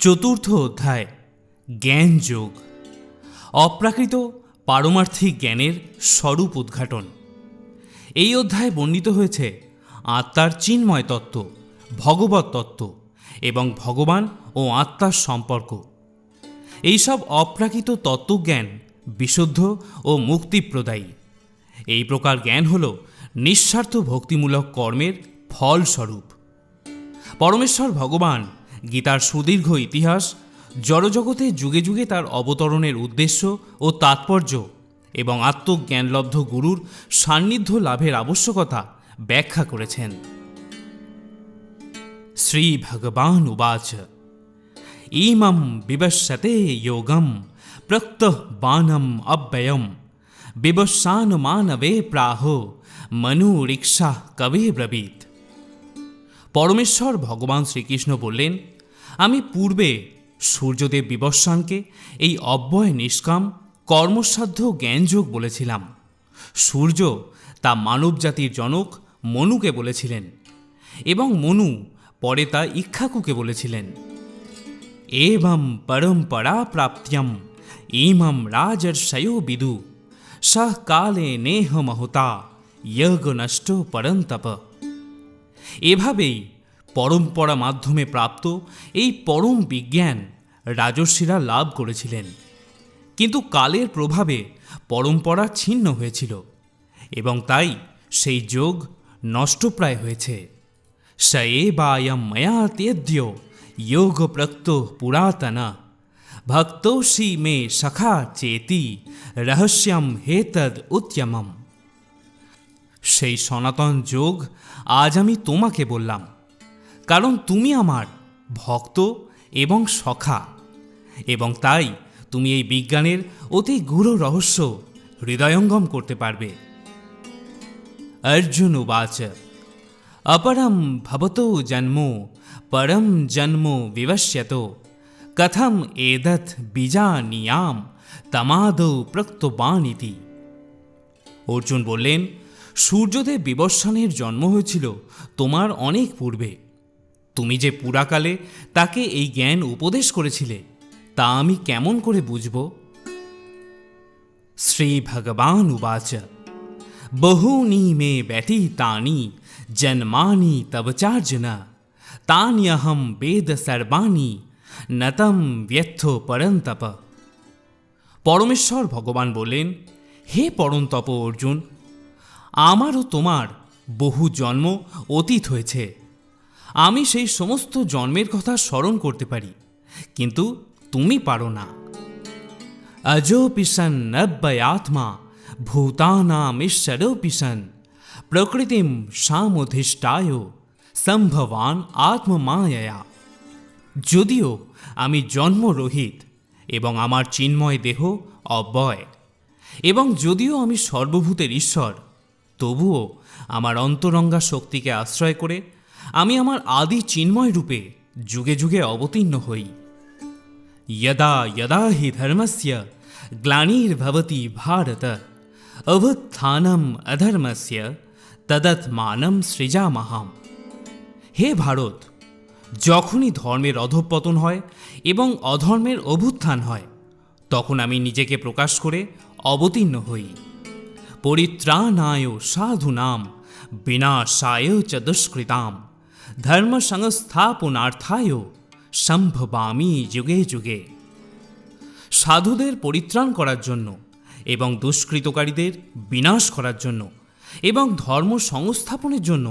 চতুর্থ অধ্যায় জ্ঞান যোগ। অপ্রাকৃত পারমার্থিক জ্ঞানের স্বরূপ উদ্ঘাটন। এই অধ্যায়ে বর্ণিত হয়েছে আত্মার চিন্ময় তত্ত্ব, ভগবত তত্ত্ব এবং ভগবান ও আত্মার সম্পর্ক। এইসব অপ্রাকৃত তত্ত্বজ্ঞান বিশুদ্ধ ও মুক্তিপ্রদায়ী। এই প্রকার জ্ঞান হল নিঃস্বার্থ ভক্তিমূলক কর্মের ফলস্বরূপ। পরমেশ্বর ভগবান গীতার সুদীর্ঘ ইতিহাস, জড়জগতে যুগে যুগে তার অবতরণের উদ্দেশ্য ও তাৎপর্য এবং আত্মজ্ঞানলব্ধ গুরুর সান্নিধ্য লাভের আবশ্যকতা ব্যাখ্যা করেছেন। শ্রী ভগবান উবাচ ইমম বিবশ্যতে যোগম প্রক্তঃ বানম অব্যয়ম বিবস্বান মানবে প্রাহ মনুরিক্ষা কবে ব্রবীত। পরমেশ্বর ভগবান শ্রীকৃষ্ণ বললেন, আমি পূর্বে সূর্যদেব বিবস্বানকে এই অব্যয় নিষ্কাম কর্মসাধ্য জ্ঞানযোগ বলেছিলাম। সূর্য তা মানবজাতির জনক মনুকে বলেছিলেন এবং মনু পরে তা ইক্ষ্বাকুকে বলেছিলেন। এবং পরম্পরা প্রাপ্ত্যম ইমম রাজর্ষয়ো বিদু সহ কালে নেহ মহতা যজ্ঞ নষ্ট পরন্তপ। এভাবেই পরম্পরা মাধ্যমে প্রাপ্ত এই পরম বিজ্ঞান রাজর্ষিরা লাভ করেছিলেন, কিন্তু কালের প্রভাবে পরম্পরা ছিন্ন হয়েছিল এবং তাই সেই যোগ নষ্টপ্রায় হয়েছে। স এবায়ম ময়া তেদ্য যোগ প্রক্ত পুরাতন ভক্তোষি মে সখা চেতি রহস্যম হেতদ উদ্যমম। সেই সনাতন যোগ আজ আমি তোমাকে বললাম, কারণ তুমি আমার ভক্ত এবং সখা, এবং তাই তুমি এই বিজ্ঞানের অতি গূঢ় রহস্য হৃদয়ঙ্গম করতে পারবে। অর্জুন উবাচ অপরম ভবতো জন্ম পরম জন্ম বিবশ্যত কথম এদথ বীজানিয়াম তমাদৌ প্রক্তবানিতি। অর্জুন বললেন, সূর্যদেব বিবস্বানের জন্ম হয়েছিল তোমার অনেক পূর্বে। তুমি যে পুরাকালে তাকে এই জ্ঞান উপদেশ করেছিলে তা আমি কেমন করে বুঝব? শ্রী ভগবান উবাচ বহূনি মে ব্যতীতানি জন্মানি তব চার্জুন তান্যহম বেদ সর্বাণি নতম ব্যর্থ পরন্তপ। পরমেশ্বর ভগবান বললেন, হে পরন্তপ অর্জুন, আমারও তোমার বহু জন্ম অতীত হয়েছে। আমি সেই সমস্ত জন্মের কথা স্মরণ করতে পারি, কিন্তু তুমি পারো না। অজোপি সন নব্যয়াত্মা ভূতানামীশ্বরোপি সন প্রকৃতিম সামধিষ্ঠায় সম্ভবান আত্মমায়য়া। যদিও আমি জন্মরহিত এবং আমার চিন্ময় দেহ অব্যয়, এবং যদিও আমি সর্বভূতের ঈশ্বর, তবুও আমার অন্তরঙ্গা শক্তিকে আশ্রয় করে আমি আমার আদি চিন্ময় রূপে যুগে যুগে অবতীর্ণ হই। যদা যদা হি ধর্মস্য গ্লানির্ভবতি ভারত অভ্যুত্থানম অধর্মস্য তদাত্মানম সৃজামহাম। হে ভারত, যখনই ধর্মের অধঃপতন হয় এবং অধর্মের অভ্যুত্থান হয়, তখন আমি নিজেকে প্রকাশ করে অবতীর্ণ হই। পরিত্রাণায় সাধূনাম বিনাশায় চ দুষ্কৃতাম ধর্ম সংস্থাপনার্থায় সম্ভবামি যুগে যুগে। সাধুদের পরিত্রাণ করার জন্য এবং দুষ্কৃতকারীদের বিনাশ করার জন্য এবং ধর্ম সংস্থাপনের জন্য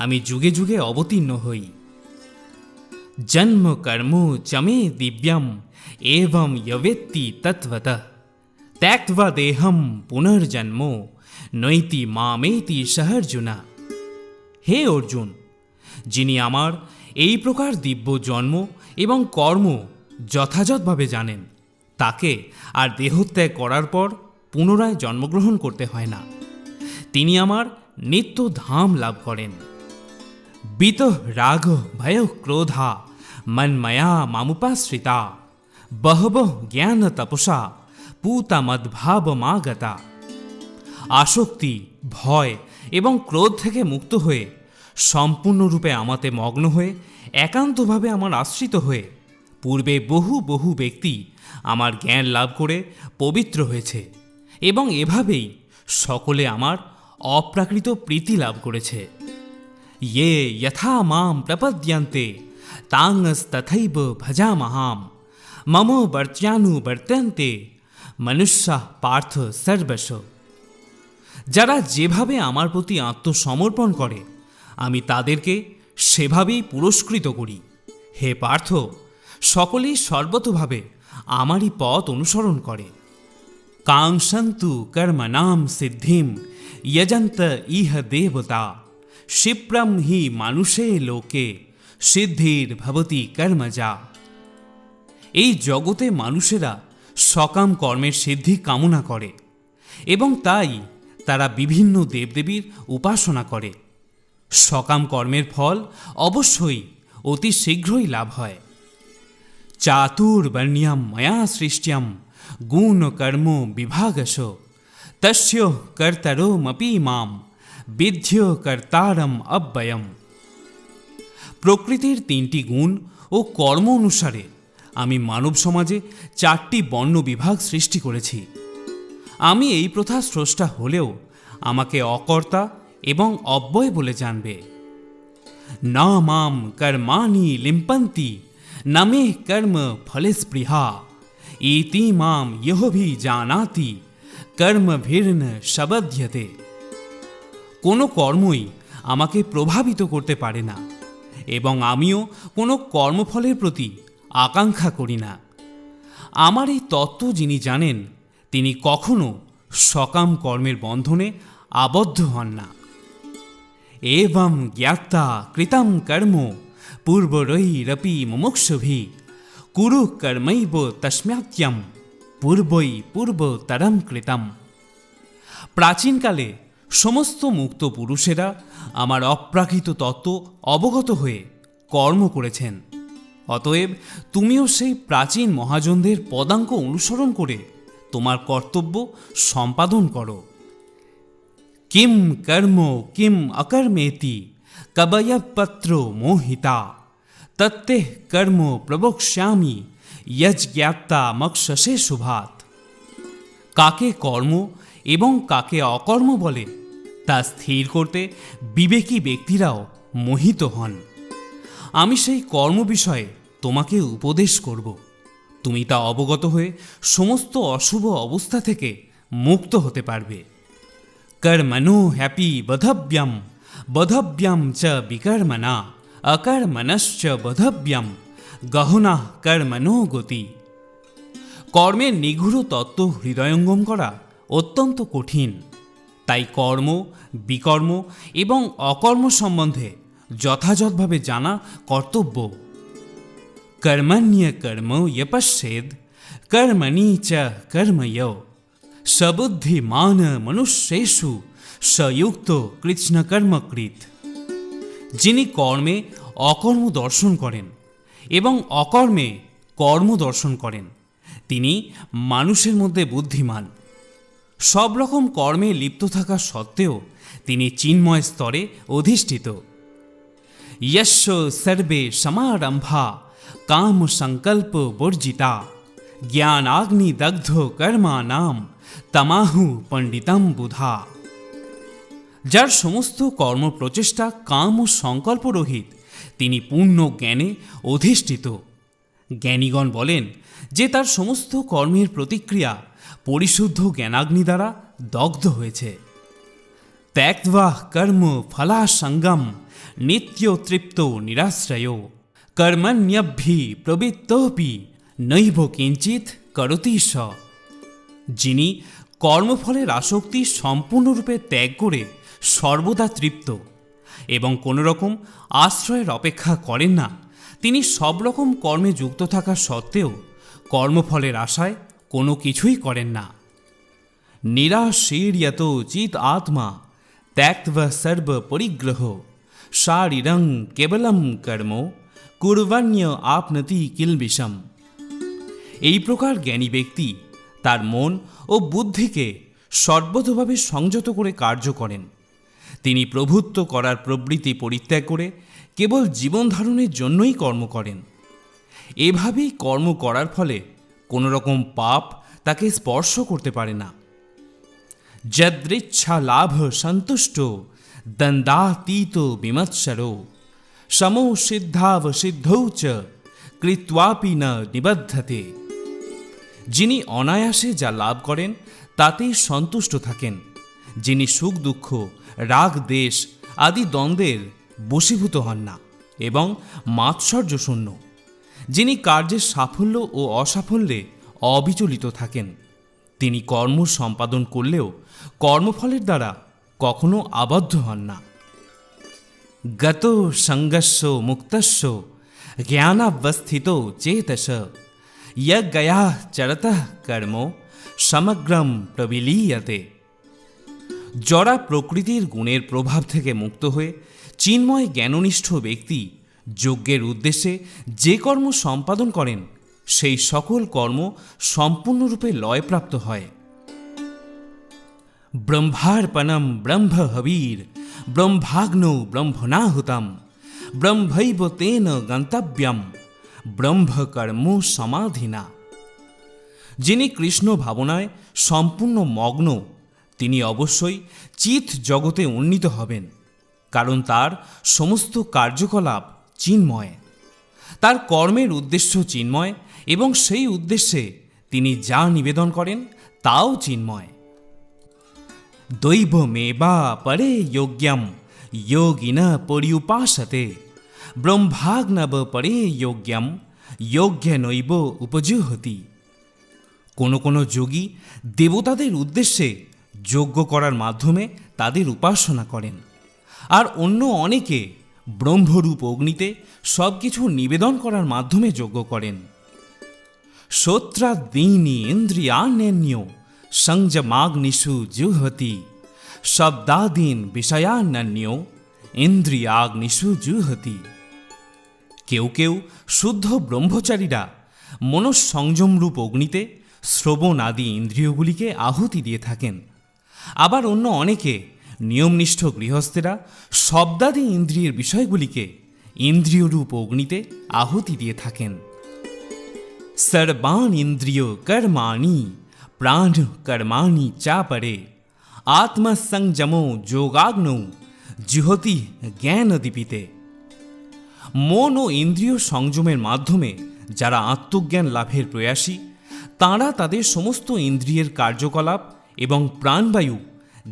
আমি যুগে যুগে অবতীর্ণ হই। জন্ম কর্ম চমে দিব্যম এবং যবেত্তি তত্ত্বতঃ ত্যক্ত্বা দেহম পুনর্জন্ম নৈতি মামেতি সহর্জুনা। হে অর্জুন, যিনি আমার এই প্রকার দিব্য জন্ম এবং কর্ম যথাযথভাবে জানেন, তাকে আর দেহত্যাগ করার পর পুনরায় জন্মগ্রহণ করতে হয় না। তিনি আমার নিত্য ধাম লাভ করেন। বিতঃ রাগ ভয় ক্রোধা মন্ময়া মামুপাশ্রিতা বহবঃ জ্ঞান তপসা পূতামদ্ভাবমাগতা। আসক্তি, ভয় এবং ক্রোধ থেকে মুক্ত হয়ে সম্পূর্ণরূপে আমাতে মগ্ন হয়ে একান্তভাবে আমার আশ্রিত হয়ে পূর্বে বহু বহু ব্যক্তি আমার জ্ঞান লাভ করে পবিত্র হয়েছে এবং এভাবেই সকলে আমার অপ্রাকৃত প্রীতি লাভ করেছে। ইয়ে যথা মাম প্রপদ্যন্তে তাংস্তথৈব ভজামহাম মম বর্ত্যানুবর্ত্যন্তে মনুষ্যাঃ পার্থ সর্বশ। যারা যেভাবে আমার প্রতি আত্মসমর্পণ করে আমি তাদেরকে সেভাবেই পুরস্কৃত করি। হে পার্থ, সকলেই সর্বতোভাবে আমারই পথ অনুসরণ করে। কাংসন্তু কর্মণাম সিদ্ধিম যজন্ত ইহ দেবতা ক্ষিপ্রম হি মানুষে লোকে সিদ্ধির ভবতি কর্মজা। এই জগতে মানুষেরা সকাম কর্মের সিদ্ধি কামনা করে এবং তাই তারা বিভিন্ন দেবদেবীর উপাসনা করে। সকাম কর্মের ফল অবশ্যই অতি শীঘ্রই লাভ হয়। চাতুর্বর্ণ্যম ময়া সৃষ্ট্যম গুণ কর্ম বিভাগশ তস্য কর্তরোমপি মাম বিদ্য কর্তারম অব্যয়ম। প্রকৃতির 3টি গুণ ও কর্ম অনুসারে আমি মানব সমাজে 4টি বর্ণ বিভাগ সৃষ্টি করেছি। আমি এই প্রথা স্রষ্টা হলেও আমাকে অকর্তা এবং অব্যয় বলে জানবে। না মাম কর্মাণি লিম্পন্তি না মে কর্ম ফলে স্পৃহা ইতি মাম ইহভি জানাতি কর্মভির্ন সবধ্যতে। কোনো কর্মই আমাকে প্রভাবিত করতে পারে না এবং আমিও কোনো কর্মফলের প্রতি আকাঙ্ক্ষা করি না। আমার এই তত্ত্ব যিনি জানেন তিনি কখনো সকাম কর্মের বন্ধনে আবদ্ধ হন না। এবং জ্ঞাতা কৃতম কর্ম পূর্বরৈরপি মুমুক্ষুভি কুরু কর্মৈব তস্ম্যাত্যম পূর্বৈ পূর্বতরম কৃতম। প্রাচীনকালে সমস্ত মুক্ত পুরুষেরা আমার অপ্রাকৃত তত্ত্ব অবগত হয়ে কর্ম করেছেন। অতএব তুমিও সেই প্রাচীন মহাজনদের পদাঙ্ক অনুসরণ করে তোমার কর্তব্য সম্পাদন করো। কিম কর্ম কিম অকর্মেতি কবয়পত্র মোহিতা তত্তেহ কর্ম প্রবক্ষ্যামি যজ্ঞাত্তা মক্ষসে শুভাত। কাকে কর্ম এবং কাকে অকর্ম বলে তা স্থির করতে বিবেকী ব্যক্তিরাও মোহিত হন। আমি সেই কর্ম বিষয়ে তোমাকে উপদেশ করব। তুমি তা অবগত হয়ে সমস্ত অশুভ অবস্থা থেকে মুক্ত হতে পারবে। কর্মণো হ্যাপি বধব্যম বধব্যম চ বিকর্মণা অকর্মণশ্চ বধব্যম গহনা কর্মণো গতি। কর্মের নিগূঢ় তত্ত্ব হৃদয়ঙ্গম করা অত্যন্ত কঠিন, তাই কর্ম, বিকর্ম এবং অকর্ম সম্বন্ধে যথাযথভাবে জানা কর্তব্য। কর্মণ্য কর্ম যপশ্যেদ কর্মণি চ কর্ময় সবুদ্ধিমান মনুষ্যেষু সযুক্ত কৃষ্ণকর্মকৃত। যিনি কর্মে অকর্ম দর্শন করেন এবং অকর্মে কর্ম দর্শন করেন তিনি মানুষের মধ্যে বুদ্ধিমান। সব রকম কর্মে লিপ্ত থাকা সত্ত্বেও তিনি চিন্ময় স্তরে অধিষ্ঠিত। यस्य सर्वे समारंभा काम संकल्प वर्जिता ज्ञानाग्निदग्धो कर्माणाम तमाहु पंडितम बुधा। যার সমস্ত কর্ম প্রচেষ্টা কাম ও সংকল্প রহিত তিনি পূর্ণ জ্ঞানে অধিষ্ঠিত। জ্ঞানীগণ বলেন যে তার সমস্ত কর্মের প্রতিক্রিয়া পরিশুদ্ধ জ্ঞানাগ্নি দ্বারা দগ্ধ হয়েছে। ত্যক্ত্বা কর্ম ফলাসঙ্গম নিত্য তৃপ্ত নিরাশ্রয় কর্মণ্যভি প্রবৃত্তপি নৈব কিঞ্চিত করতি স। যিনি কর্মফলের আসক্তি সম্পূর্ণরূপে ত্যাগ করে সর্বদা তৃপ্ত এবং কোনো রকম আশ্রয়ের অপেক্ষা করেন না, তিনি সব রকম কর্মে যুক্ত থাকা সত্ত্বেও কর্মফলের আশায় কোনো কিছুই করেন না। নিরাশীর্যত চিত আত্মা ত্যক্ত্বা সর্ব পরিগ্রহ শারীরং কেবলম কর্ম কুর্বণ্য আপনতি কিলবিষম। এই প্রকার জ্ঞানী ব্যক্তি তার মন ও বুদ্ধিকে সর্বতোভাবে সংযত করে কার্য করেন। তিনি প্রভুত্ব করার প্রবৃত্তি পরিত্যাগ করে কেবল জীবন ধারণের জন্যই কর্ম করেন। এভাবেই কর্ম করার ফলে কোনো রকম পাপ তাকে স্পর্শ করতে পারে না। যদৃচ্ছা লাভ সন্তুষ্ট দন্দাতীত বিমৎসরো সমো সিদ্ধাবসিদ্ধৌ চ কৃত্বাপি ন নিবদ্ধতে। যিনি অনায়াসে যা লাভ করেন তাতেই সন্তুষ্ট থাকেন, যিনি সুখ দুঃখ রাগ দেশ আদি দ্বন্দ্বের বশীভূত হন না এবং মাৎসর্য শূন্য, যিনি কার্যের সাফল্য ও অসাফল্যে অবিচলিত থাকেন, তিনি কর্ম সম্পাদন করলেও কর্মফলের দ্বারা কখনো আবদ্ধ হন না। গত সঙ্গস্য মুক্তস্য জ্ঞানাবস্থিত চেতস ইয়জ্ঞয়া চরতঃ কর্ম সমগ্রম প্রবিলীয়তে। জড়া প্রকৃতির গুণের প্রভাব থেকে মুক্ত হয়ে চিন্ময় জ্ঞাননিষ্ঠ ব্যক্তি যজ্ঞের উদ্দেশ্যে যে কর্ম সম্পাদন করেন সেই সকল কর্ম সম্পূর্ণরূপে লয়প্রাপ্ত হয়। ব্রহ্মার্পণম ব্রহ্মহবীর ব্রহ্মাগ্নৌ ব্রহ্মণাহুতম ব্রহ্মৈব তেন গন্তব্যম ব্রহ্মকর্ম সমাধিনা। যিনি কৃষ্ণ ভাবনায় সম্পূর্ণ মগ্ন তিনি অবশ্যই চিৎ জগতে উন্নীত হবেন, কারণ তার সমস্ত কার্যকলাপ চিন্ময়, তার কর্মের উদ্দেশ্য চিন্ময় এবং সেই উদ্দেশ্যে তিনি যা নিবেদন করেন তাও চিন্ময়। দৈবমেবা পরে যোগ্যম যোগিন পর্যুপাসতে ব্রহ্মাগ্নব পরে যোগ্যম যোগ্যনৈব উপজুহতি। কোনো কোনো যোগী দেবতাদের উদ্দেশ্যে যজ্ঞ করার মাধ্যমে তাদের উপাসনা করেন, আর অন্য অনেকে ব্রহ্মরূপ অগ্নিতে সব কিছু নিবেদন করার মাধ্যমে যজ্ঞ করেন। শ্রোত্রাদীনি ইন্দ্রিয়াণ্যন্য সংযমাগ্নিষু জুহতি শব্দাদীন বিষয়ান্যন্য ইন্দ্রিয়াগ্নিষু জুহতি। কেউ কেউ শুদ্ধ ব্রহ্মচারীরা মনঃসংযমরূপ অগ্নিতে শ্রবণ আদি ইন্দ্রিয়গুলিকে আহুতি দিয়ে থাকেন, আবার অন্য অনেকে নিয়মনিষ্ঠ গৃহস্থেরা শব্দাদি ইন্দ্রিয়ের বিষয়গুলিকে ইন্দ্রিয়রূপ অগ্নিতে আহুতি দিয়ে থাকেন। সর্বান ইন্দ্রিয় কর্মাণি প্রাণ কর্মাণি চাপরে আত্মসংযমো যোগাগ্নৌ জুহতি জ্ঞানদীপিতে। মন ও ইন্দ্রিয় সংযমের মাধ্যমে যারা আত্মজ্ঞান লাভের প্রয়াসী তাঁরা তাদের সমস্ত ইন্দ্রিয়ের কার্যকলাপ এবং প্রাণবায়ু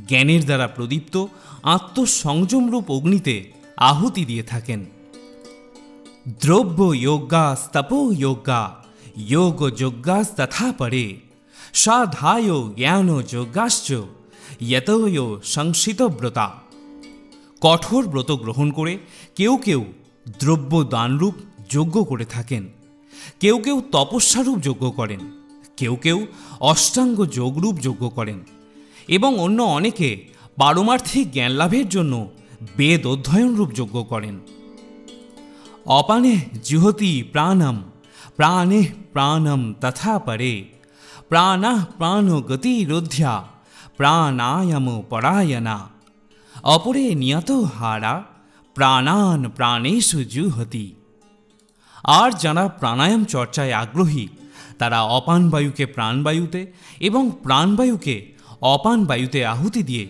জ্ঞানের দ্বারা প্রদীপ্ত আত্মসংযমরূপ অগ্নিতে আহুতি দিয়ে থাকেন। দ্রব্য যোগা স্তপো যোগা যোগ যজ্ঞাস্তথা পরে সাধায় জ্ঞান যজ্ঞাশ্চ ইয়তয় সংসিতব্রতা। কঠোর ব্রত গ্রহণ করে কেউ কেউ দ্রব্য দানরূপ যজ্ঞ করে থাকেন, কেউ কেউ তপস্যারূপ যজ্ঞ করেন, কেউ কেউ অষ্টাঙ্গ যোগরূপ যজ্ঞ করেন এবং অন্য অনেকে পারমার্থিক জ্ঞান লাভের জন্য বেদ অধ্যয়নরূপ যজ্ঞ করেন। অপানে জুহতি প্রাণম প্রাণে প্রাণম তথা পরে প্রাণাঃ প্রাণ গতিরোধ্যা প্রাণায়াম পরায়ণা অপরে নিয়ত হারা প্রাণান প্রাণেষু জুহতি। আর যারা প্রাণায়াম চর্চায় আগ্রহী তারা অপান বায়ুকে প্রাণবায়ুতে এবং প্রাণবায়ুকে অপান বায়ুতে আহুতি দিয়ে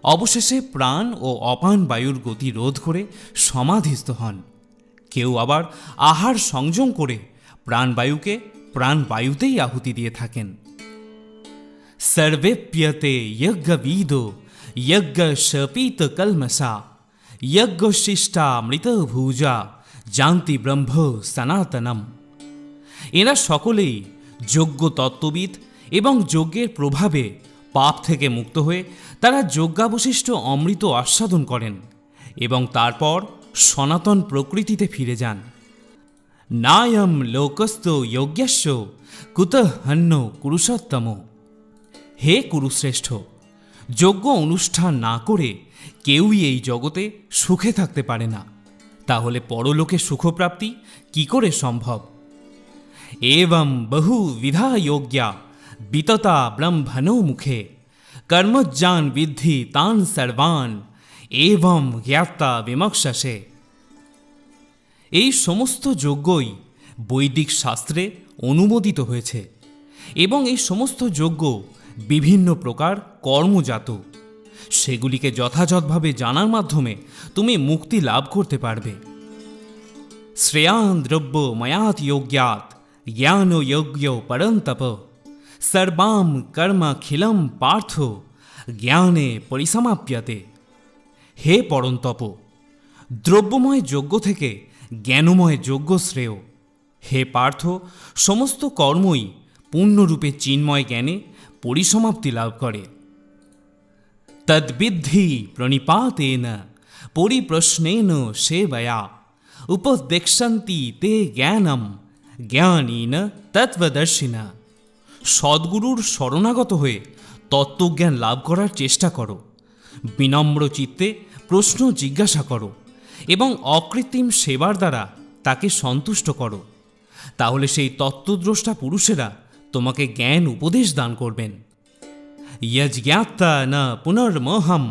অবশেষে প্রাণ ও অপান বায়ুর গতি রোধ করে সমাধিস্থ হন। কেউ আবার আহার সংযম করে প্রাণবায়ুকে প্রাণবায়ুতেই আহুতি দিয়ে থাকেন। সর্বেপ্যতে যজ্ঞবিদো যজ্ঞ শপিত কলমসা যজ্ঞ শিষ্টা মৃত ভুজা জান্তি ব্রহ্ম সনাতনম। এরা সকলেই যজ্ঞ তত্ত্ববিদ এবং যজ্ঞের প্রভাবে পাপ থেকে মুক্ত হয়ে তারা যজ্ঞাবশিষ্ট অমৃত আস্বাদন করেন এবং তারপর সনাতন প্রকৃতিতে ফিরে যান। নায়ম লোকস্থ যজ্ঞস্য কুতঃ হন্য কুরুষোত্তম। হে কুরুশ্রেষ্ঠ, যজ্ঞ অনুষ্ঠান না করে কেউই এই জগতে সুখে থাকতে পারে না, তাহলে পরলোকে সুখপ্রাপ্তি কি করে সম্ভব? এবং বহুবিধা যোগ্যা বিততা ব্রহ্মণো মুখে কর্মজ্ঞান বিদ্ধি তান সর্বান এবং জ্ঞাতা বিমক্ষসে। এই সমস্ত যজ্ঞই বৈদিক শাস্ত্রে অনুমোদিত হয়েছে এবং এই সমস্ত যজ্ঞ বিভিন্ন প্রকার কর্মজাত। সেগুলিকে যথাযথভাবে জানার মাধ্যমে তুমি মুক্তি লাভ করতে পারবে। শ্রেয়ান দ্রব্য ময়াত যোগ্যাত জ্ঞান যোগ্য পরন্তপ সর্বাম কর্মাখিলম পার্থ জ্ঞানে পরিসমাপ্যতে। হে পরন্তপ, দ্রব্যময় যজ্ঞ থেকে জ্ঞানময় যজ্ঞ শ্রেয়। হে পার্থ, সমস্ত কর্মই পূর্ণরূপে চিন্ময় জ্ঞানে পরিসমাপ্তি লাভ করে। তদ্বিদ্ধি প্রণিপাতেন পরিপ্রশ্নেন সেবয়া উপদেক্ষন্তি তে জ্ঞানম জ্ঞানীন তত্ত্বদর্শিনা। সদ্গুরুর শরণাগত হয়ে তত্ত্বজ্ঞান লাভ করার চেষ্টা করো। বিনম্র চিত্তে প্রশ্ন জিজ্ঞাসা করো এবং অকৃত্রিম সেবার দ্বারা তাকে সন্তুষ্ট করো। তাহলে সেই তত্ত্বদ্রষ্টা পুরুষেরা তোমাকে জ্ঞান উপদেশ দান করবেন। যজ্ঞাত্তা ন পুনর্মোহম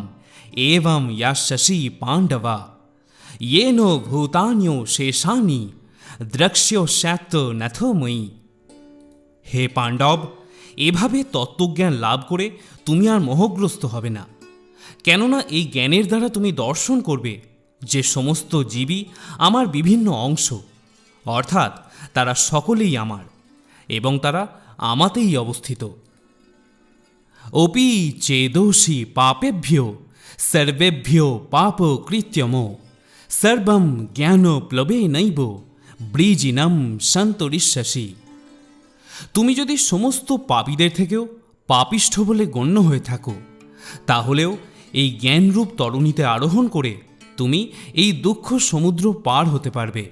এবং ইয়াশসি পাণ্ডবা येन ভূতান্যো শেষানি দ্রক্ষ্যস্যাত্ত নথোময়ী। হে পাণ্ডব, এভাবে তত্ত্বজ্ঞান লাভ করে তুমি আর মোহগ্রস্ত হবে না, কেননা এই জ্ঞানের দ্বারা তুমি দর্শন করবে যে সমস্ত জীবই আমার বিভিন্ন অংশ, অর্থাৎ তারা সকলেই আমার এবং তারা আমাতেই অবস্থিত। অপি চেদোষি পাপেভ্যো সর্বেভ্যো পাপ কৃত্যমো সর্বম জ্ঞান প্লবেনৈব বৃজিনম সন্তরিষ্যসি। তুমি যদি সমস্ত পাপীদের থেকেও পাপিষ্ঠ বলে গণ্য হয়ে থাকো, তাহলেও এই জ্ঞানরূপ তরণীতে আরোহণ করে তুমি এই দুঃখ সমুদ্র পার হতে পারবে।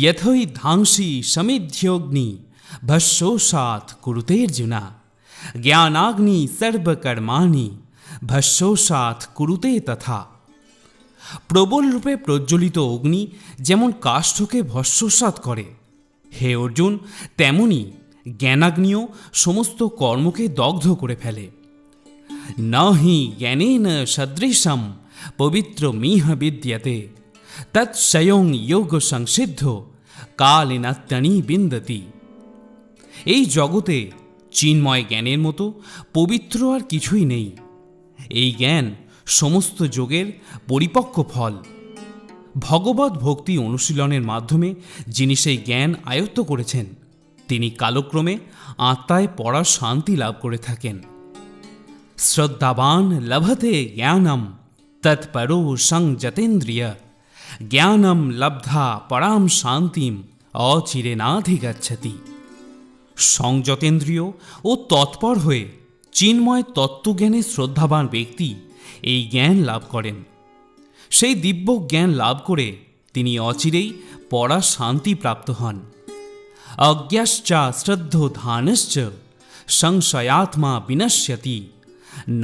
যথৈ ধাংসি সমিধ্যগ্নি ভস্যোষাৎ কুরুতের্জুনা জ্ঞানাগ্নি সর্বকর্মাণি ভস্যোষাৎ কুরুতে তথা। প্রবল রূপে প্রজ্বলিত অগ্নি যেমন কাষ্ঠকে ভস্মসাৎ করে, হে অর্জুন, তেমনি জ্ঞানাগ্নিও সমস্ত কর্মকে দগ্ধ করে ফেলে। নাহি জ্ঞানেন সদৃশম পবিত্রমিহ বিদ্যতে তৎস্বয়ং যোগ সংসিদ্ধ কালেনাত্মনি বিন্দতি। এই জগতে চিন্ময় জ্ঞানের মতো পবিত্র আর কিছুই নেই। এই জ্ঞান সমস্ত যোগের পরিপক্ক ফল। ভগবত ভক্তি অনুশীলনের মাধ্যমে যিনি সেই জ্ঞান আয়ত্ত করেছেন, তিনি কালক্রমে আত্মায় পড়া শান্তি লাভ করে থাকেন। শ্রদ্ধাবান লভতে জ্ঞানম তৎপরো সংযতেন্দ্রিয় জ্ঞানম লব্ধা পরাম শান্তিম অচিরেনাধিগচ্ছতি। সংযতেন্দ্রিয় ও তৎপর হয়ে চিন্ময় তত্ত্বজ্ঞানে শ্রদ্ধাবান ব্যক্তি এই জ্ঞান লাভ করেন। সেই দিব্য জ্ঞান লাভ করে তিনি অচিরেই পরা শান্তি প্রাপ্ত হন। অজ্ঞাশ্চা শ্রদ্ধোধানশ্চ সংশয়াত্মা বিনশ্যতি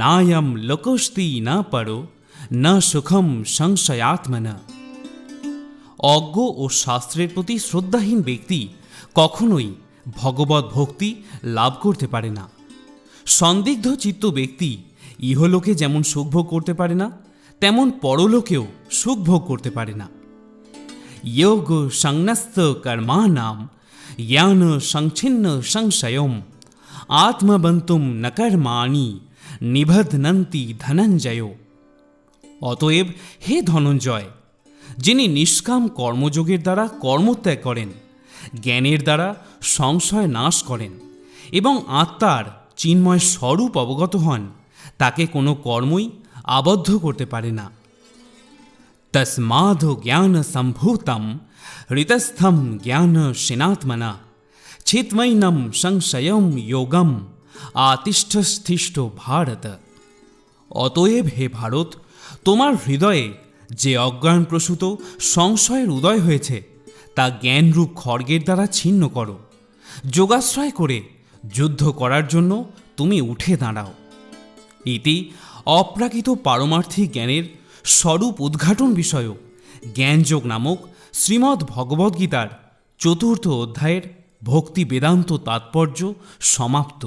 নায়ম লোকস্তি না পরো না সুখম সংশয়াত্মনা। অজ্ঞ ও শাস্ত্রের প্রতি শ্রদ্ধাহীন ব্যক্তি কখনোই ভগবত ভক্তি লাভ করতে পারে না। সন্দিগ্ধ চিত্ত ব্যক্তি ইহলোকে যেমন সুখভোগ করতে পারে না, তেমন পরলোকেও সুখভোগ করতে পারে না। যোগ সংন্যস্ত কর্মাণাম জ্ঞান সংচ্ছিন্ন সংশয়ম আত্মবন্তুম ন কর্মাণি নিবধ্নন্তি ধনঞ্জয়। অতএব হে ধনঞ্জয়, যিনি নিষ্কাম কর্মযোগের দ্বারা কর্মত্যাগ করেন, জ্ঞানের দ্বারা সংশয় নাশ করেন এবং আত্মার চিন্ময় স্বরূপ অবগত হন, তাকে কোনো কর্মই আবদ্ধ করতে পারে না। তস্মাদ জ্ঞান সম্ভূতম হৃতস্থম জ্ঞান সিনাত্মনা চিন্ময়ীনম সংশয়ম যোগম আতিষ্ঠস্থিষ্ঠ ভারত। অতএব হে ভারত, তোমার হৃদয়ে যে অজ্ঞানপ্রসূত সংশয়ের উদয় হয়েছে, তা জ্ঞানরূপ খড়গের দ্বারা ছিন্ন করো। যোগাশ্রয় করে যুদ্ধ করার জন্য তুমি উঠে দাঁড়াও। ইতি অপ্রাকৃত পারমার্থিক জ্ঞানের স্বরূপ উদ্ঘাটন বিষয়ক জ্ঞানযোগ নামক শ্রীমদ্ ভগবদ্গীতার 4th অধ্যায়ের ভক্তি বেদান্ত তাৎপর্য সমাপ্ত।